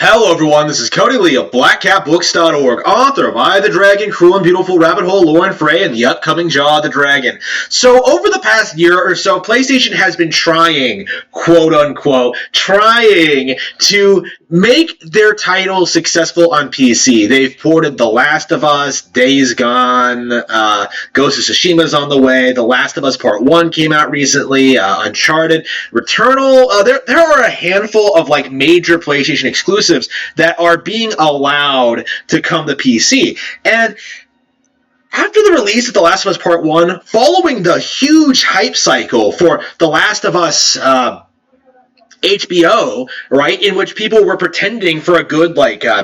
Hello everyone, this is Cody Lee of BlackCatBooks.org, author of I the Dragon, Cruel and Beautiful Rabbit Hole, Lore and Frey, and the upcoming Jaw of the Dragon. So over the past year or so, PlayStation has been trying, quote unquote, trying to make their title successful on PC. They've ported The Last of Us, Days Gone, Ghost of Tsushima's on the way, The Last of Us Part 1 came out recently, Uncharted, Returnal. There are a handful of like major PlayStation exclusives that are being allowed to come to PC. And after the release of The Last of Us Part 1, following the huge hype cycle for The Last of Us HBO, right, in which people were pretending for a good,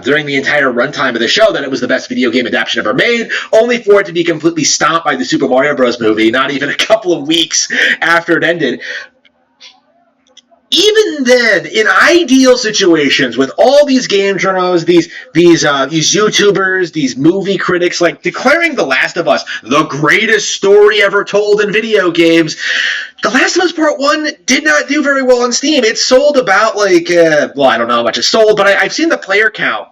during the entire runtime of the show that it was the best video game adaptation ever made, only for it to be completely stomped by the Super Mario Bros. Movie, not even a couple of weeks after it ended. Even then, in ideal situations, with all these game journalists, these YouTubers, these movie critics, like declaring The Last of Us the greatest story ever told in video games, The Last of Us Part 1 did not do very well on Steam. It sold about I don't know how much it sold, but I've seen the player count.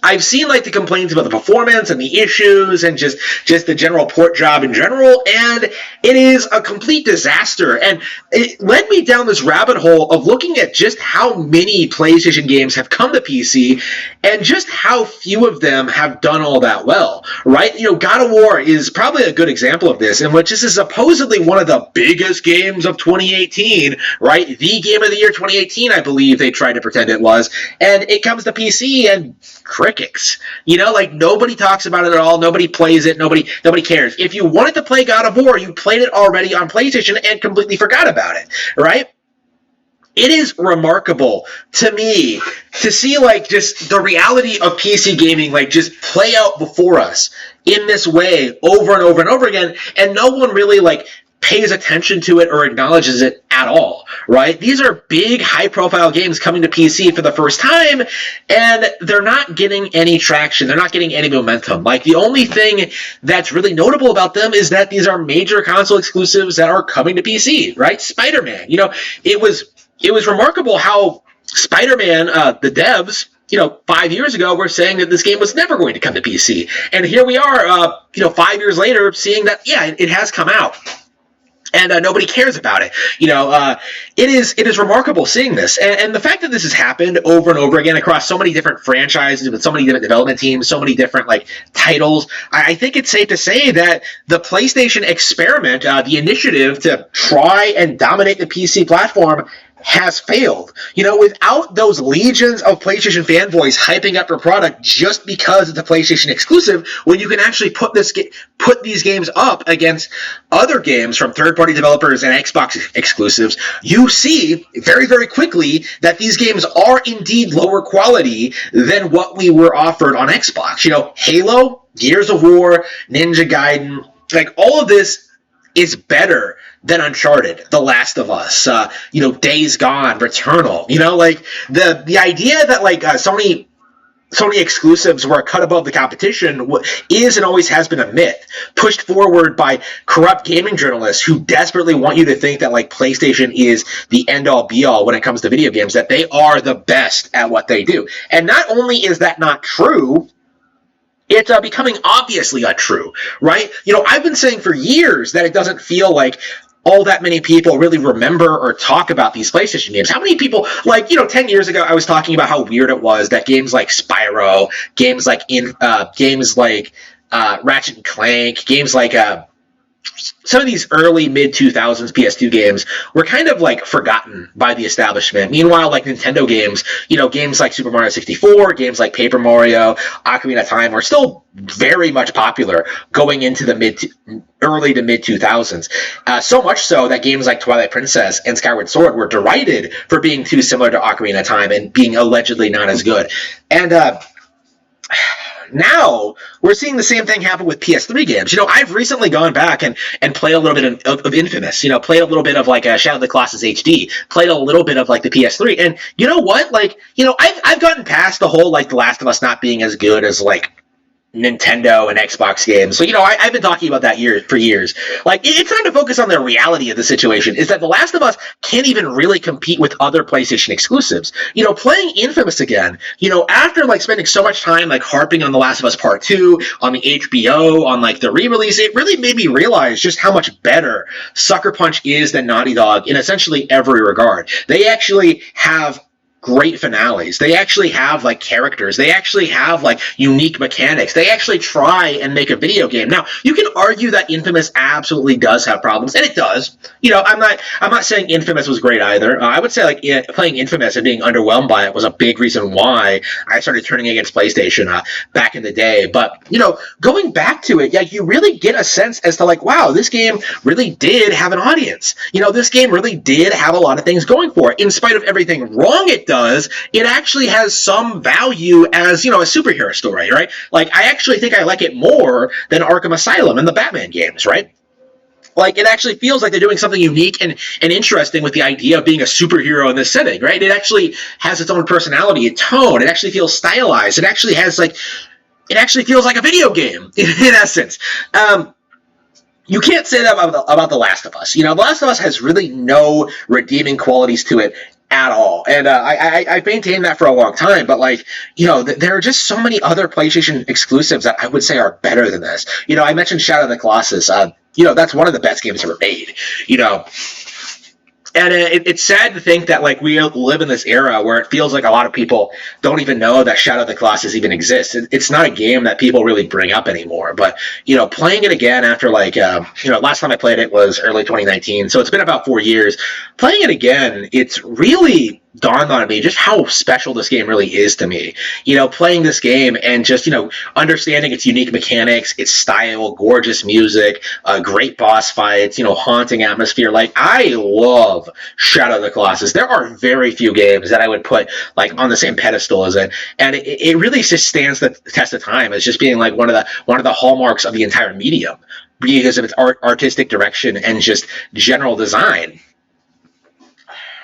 I've seen the complaints about the performance and the issues and just the general port job in general, and it is a complete disaster. And it led me down this rabbit hole of looking at just how many PlayStation games have come to PC and just how few of them have done all that well, right? God of War is probably a good example of this, in which this is supposedly one of the biggest games of 2018, right? The game of the year 2018, I believe they tried to pretend it was, and it comes to PC and crickets. Nobody talks about it at all. Nobody plays it. Nobody cares. If you wanted to play God of War, you played it already on PlayStation and completely forgot about it, right? It is remarkable to me to see just the reality of PC gaming just play out before us in this way over and over and over again, and no one really pays attention to it or acknowledges it at all, right? These are big, high-profile games coming to PC for the first time, and they're not getting any traction. They're not getting any momentum. The only thing that's really notable about them is that these are major console exclusives that are coming to PC, right? Spider-Man. It was remarkable how Spider-Man, the devs, 5 years ago, were saying that this game was never going to come to PC. And here we are, 5 years later, seeing that, yeah, it has come out. And nobody cares about it. It is remarkable seeing this. And the fact that this has happened over and over again across so many different franchises with so many different development teams, so many different titles, I think it's safe to say that the PlayStation experiment, the initiative to try and dominate the PC platform, has failed. Without those legions of PlayStation fanboys hyping up their product just because it's a PlayStation exclusive, when you can actually put these games up against other games from third-party developers and Xbox exclusives, you see very, very quickly that these games are indeed lower quality than what we were offered on Xbox. Halo, Gears of War, Ninja Gaiden, all of this is better than Uncharted, The Last of Us, Days Gone, Returnal. The idea that Sony exclusives were cut above the competition is and always has been a myth, pushed forward by corrupt gaming journalists who desperately want you to think that PlayStation is the end-all be-all when it comes to video games, that they are the best at what they do. And not only is that not true, it's becoming obviously untrue, right? I've been saying for years that it doesn't feel like all that many people really remember or talk about these PlayStation games. How many people, 10 years ago, I was talking about how weird it was that games like Spyro, games like Ratchet and Clank, games like some of these early mid-2000s PS2 games were kind of forgotten by the establishment. Meanwhile, Nintendo games, games like Super Mario 64, games like Paper Mario, Ocarina of Time are still very much popular going into the early to mid-2000s. So much so that games like Twilight Princess and Skyward Sword were derided for being too similar to Ocarina of Time and being allegedly not as good. And now we're seeing the same thing happen with PS3 games. I've recently gone back and played a little bit of Infamous. Played a little bit of Shadow of the Colossus HD. Played a little bit of the PS3. And you know what? I've gotten past the whole The Last of Us not being as good as Nintendo and Xbox games. So, I've been talking about that for years. Like, it's time to focus on the reality of the situation, is that The Last of Us can't even really compete with other PlayStation exclusives. Playing Infamous again, after, like, spending so much time, like, harping on The Last of Us Part 2, on the HBO, on, like, the re-release, it really made me realize just how much better Sucker Punch is than Naughty Dog in essentially every regard. They actually have great finales. They actually have like characters. They actually have like unique mechanics. They actually try and make a video game. Now, you can argue that Infamous absolutely does have problems, and it does. I'm not saying Infamous was great either. I would say like playing Infamous and being underwhelmed by it was a big reason why I started turning against PlayStation back in the day. But going back to it, yeah, you really get a sense as to like, wow, this game really did have an audience. This game really did have a lot of things going for it. In spite of everything wrong it does, it actually has some value as, a superhero story, right? Like, I actually think I like it more than Arkham Asylum and the Batman games, right? Like, it actually feels like they're doing something unique and interesting with the idea of being a superhero in this setting, right? It actually has its own personality and tone. It actually feels stylized. It actually feels like a video game, in essence. You can't say that about The Last of Us. The Last of Us has really no redeeming qualities to it at all. And I've maintained that for a long time, but like, there are just so many other PlayStation exclusives that I would say are better than this. I mentioned Shadow of the Colossus. That's one of the best games ever made. And it's sad to think that like we live in this era where it feels like a lot of people don't even know that Shadow of the Colossus even exists. It's not a game that people really bring up anymore. But playing it again after like last time I played it was early 2019, so it's been about 4 years. Playing it again, it's really dawned on me just how special this game really is to me. Playing this game and just understanding its unique mechanics, its style, gorgeous music, great boss fights, haunting atmosphere. Like, I love Shadow of the Colossus. There are very few games that I would put like on the same pedestal as it, and it really just stands the test of time as just being like one of the hallmarks of the entire medium because of its artistic direction and just general design.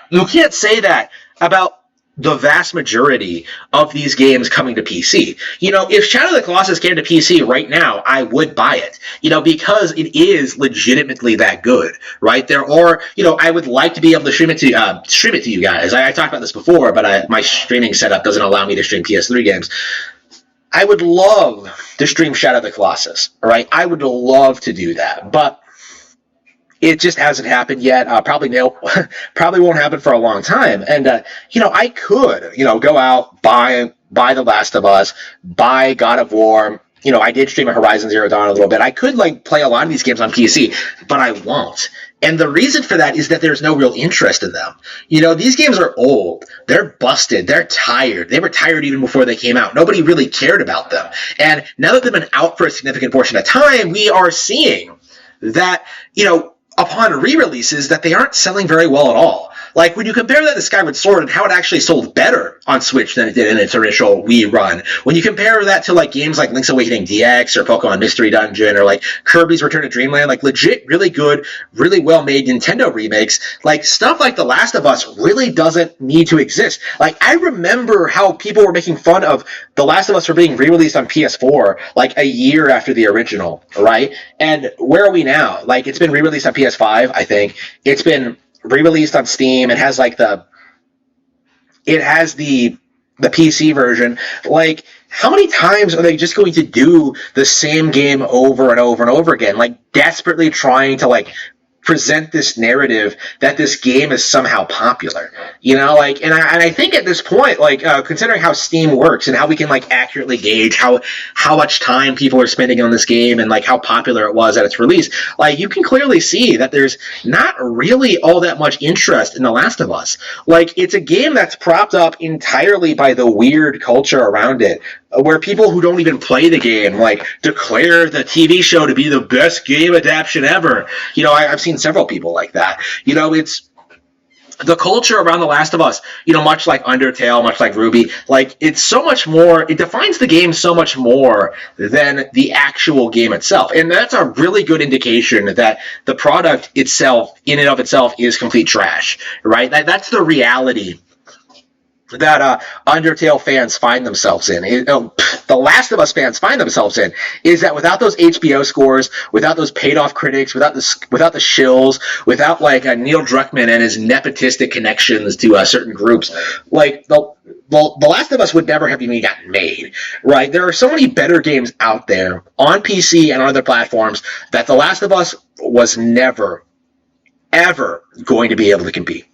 You can't say that about the vast majority of these games coming to PC. If Shadow of the Colossus came to PC right now, I would buy it, because it is legitimately that good, right? There are, I would like to be able to stream it to you guys. I talked about this before, but my streaming setup doesn't allow me to stream PS3 games. I would love to stream Shadow of the Colossus, all right? I would love to do that, but it just hasn't happened yet. Probably won't happen for a long time. And I could, go out, buy The Last of Us, buy God of War. I did stream a Horizon Zero Dawn a little bit. I could like play a lot of these games on PC, but I won't. And the reason for that is that there's no real interest in them. These games are old. They're busted. They're tired. They were tired even before they came out. Nobody really cared about them. And now that they've been out for a significant portion of time, we are seeing that, upon re-releases, that they aren't selling very well at all. Like, when you compare that to Skyward Sword and how it actually sold better on Switch than it did in its initial Wii run, when you compare that to like games like Link's Awakening DX or Pokemon Mystery Dungeon or like Kirby's Return to Dreamland, like legit, really good, really well-made Nintendo remakes, like stuff like The Last of Us really doesn't need to exist. Like, I remember how people were making fun of The Last of Us for being re-released on PS4 like a year after the original, right? And where are we now? Like, it's been re-released on PS5, I think. It's been re-released on Steam. It has like the PC version. Like, how many times are they just going to do the same game over and over and over again? Like, desperately trying to like present this narrative that this game is somehow popular, like, and I think at this point, like, considering how Steam works and how we can like accurately gauge how much time people are spending on this game and like how popular it was at its release, like, you can clearly see that there's not really all that much interest in The Last of Us. Like, it's a game that's propped up entirely by the weird culture around it, where people who don't even play the game like declare the TV show to be the best game adaptation ever. I've seen several people like that. It's the culture around The Last of Us, much like Undertale, much like Ruby, like, it's so much more, it defines the game so much more than the actual game itself. And that's a really good indication that the product itself, in and of itself, is complete trash, right? That's the reality that Undertale fans find themselves in. The Last of Us fans find themselves in is that without those HBO scores, without those paid-off critics, without the shills, without like Neil Druckmann and his nepotistic connections to certain groups, like the Last of Us would never have even gotten made, right? There are so many better games out there on PC and on other platforms that The Last of Us was never, ever going to be able to compete.